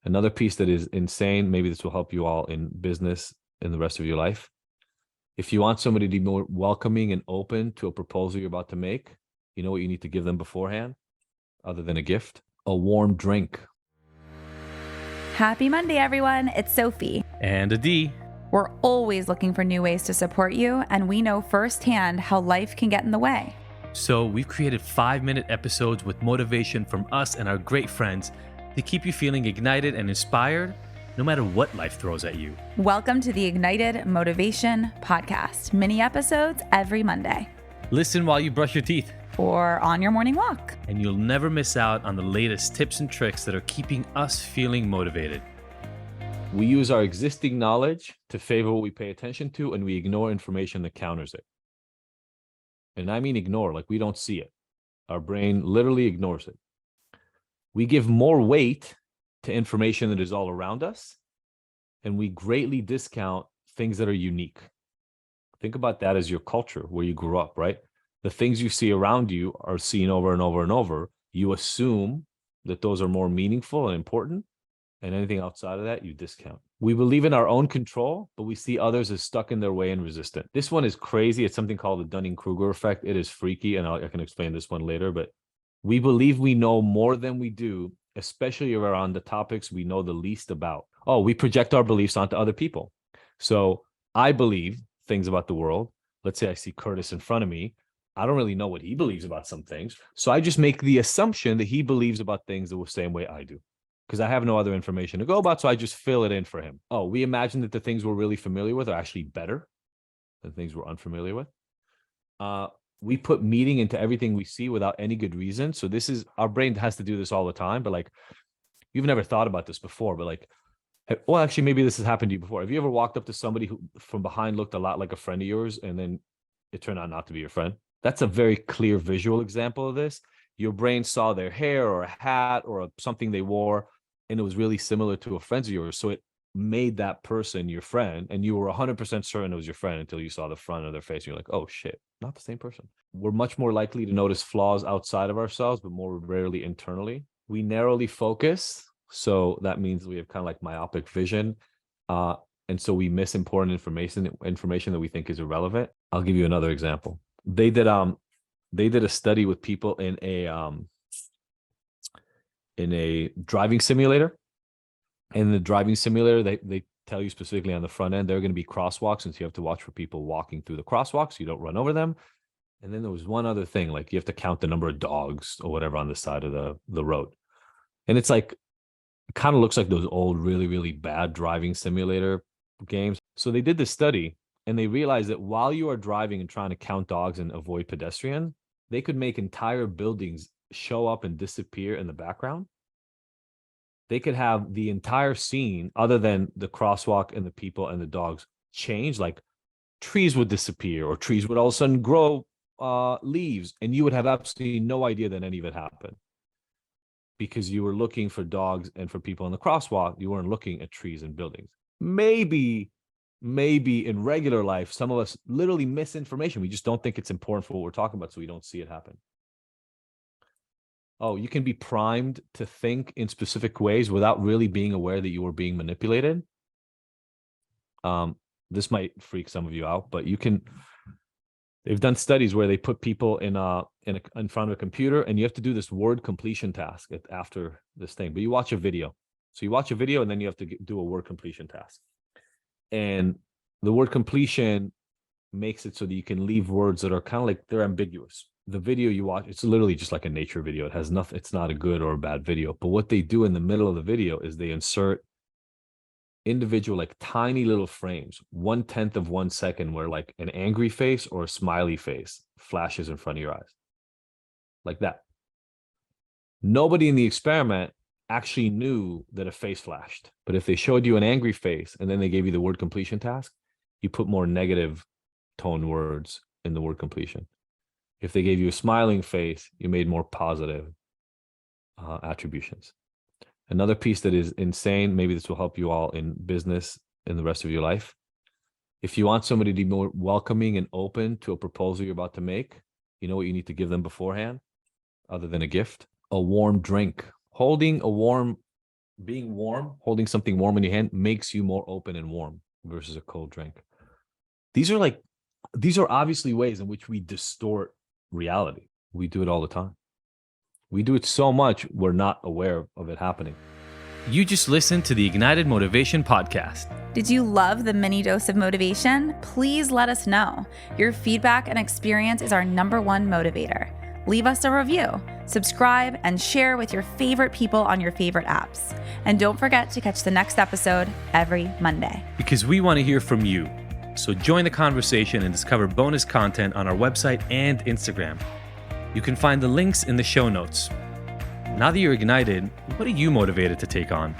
Another piece that is insane, maybe this will help you all in business in the rest of your life. If you want somebody to be more welcoming and open to a proposal you're about to make, you know what you need to give them beforehand, other than a gift? A warm drink. Happy Monday, everyone. It's Sophie. And Adi. We're always looking for new ways to support you, and we know firsthand how life can get in the way. So we've created 5-minute episodes with motivation from us and our great friends to keep you feeling ignited and inspired no matter what life throws at you. Welcome to the Ignited Motivation Podcast. Mini episodes every Monday. Listen while you brush your teeth. Or on your morning walk. And you'll never miss out on the latest tips and tricks that are keeping us feeling motivated. We use our existing knowledge to favor what we pay attention to, and we ignore information that counters it. And I mean ignore, like we don't see it. Our brain literally ignores it. We give more weight to information that is all around us, and we greatly discount things that are unique. Think about that as your culture, where you grew up, right? The things you see around you are seen over and over and over. You assume that those are more meaningful and important, and anything outside of that, you discount. We believe in our own control, but we see others as stuck in their way and resistant. This one is crazy. It's something called the Dunning-Kruger effect. It is freaky, and I can explain this one later, but we believe we know more than we do, especially around the topics we know the least about. Oh, we project our beliefs onto other people. So I believe things about the world. Let's say I see Curtis in front of me. I don't really know what he believes about some things. So I just make the assumption that he believes about things the same way I do, because I have no other information to go about. So I just fill it in for him. Oh, we imagine that the things we're really familiar with are actually better than things we're unfamiliar with. We put meaning into everything we see without any good reason. So this is, our brain has to do this all the time, but like, you've never thought about this before, but like, well, actually, maybe this has happened to you before. Have you ever walked up to somebody who from behind looked a lot like a friend of yours, and then it turned out not to be your friend? That's a very clear visual example of this. Your brain saw their hair or a hat or something they wore, and it was really similar to a friend of yours. So it made that person your friend, and you were 100% certain it was your friend until you saw the front of their face. And you're like, oh shit, not the same person. We're much more likely to notice flaws outside of ourselves, but more rarely internally. We narrowly focus. So that means we have kind of like myopic vision. And so we miss important information that we think is irrelevant. I'll give you another example. They did a study with people in a driving simulator. In the driving simulator, they tell you specifically on the front end, there are going to be crosswalks, and so you have to watch for people walking through the crosswalks so you don't run over them. And then there was one other thing, like you have to count the number of dogs or whatever on the side of the road. And it's like, it kind of looks like those old, really, really bad driving simulator games. So they did this study, and they realized that while you are driving and trying to count dogs and avoid pedestrian, they could make entire buildings show up and disappear in the background. They could have the entire scene, other than the crosswalk and the people and the dogs, change. Like trees would disappear, or trees would all of a sudden grow leaves, and you would have absolutely no idea that any of it happened, because you were looking for dogs and for people in the crosswalk. You weren't looking at trees and buildings. Maybe in regular life, some of us literally miss information. We just don't think it's important for what we're talking about, so we don't see it happen. Oh, you can be primed to think in specific ways without really being aware that you were being manipulated. This might freak some of you out, but they've done studies where they put people in front of a computer, and you have to do this word completion task after this thing, but you watch a video. So you watch a video, and then you have to do a word completion task. And the word completion makes it so that you can leave words that are kind of like they're ambiguous. The video you watch, it's literally just like a nature video. It has nothing, it's not a good or a bad video. But what they do in the middle of the video is they insert individual, like tiny little frames, 1/10 of 1 second, where like an angry face or a smiley face flashes in front of your eyes. Like that. Nobody in the experiment actually knew that a face flashed. But if they showed you an angry face and then they gave you the word completion task, you put more negative tone words in the word completion. If they gave you a smiling face, you made more positive attributions. Another piece that is insane, maybe this will help you all in business in the rest of your life. If you want somebody to be more welcoming and open to a proposal you're about to make, you know what you need to give them beforehand, other than a gift? A warm drink. Holding a warm being warm, holding something warm in your hand makes you more open and warm versus a cold drink. These are obviously ways in which we distort reality. We do it all the time. We do it so much, we're not aware of it happening. You just listened to the Ignited Motivation Podcast. Did you love the mini dose of motivation? Please let us know. Your feedback and experience is our #1 motivator. Leave us a review, subscribe, and share with your favorite people on your favorite apps. And don't forget to catch the next episode every Monday. Because we want to hear from you. So join the conversation and discover bonus content on our website and Instagram. You can find the links in the show notes. Now that you're ignited, what are you motivated to take on?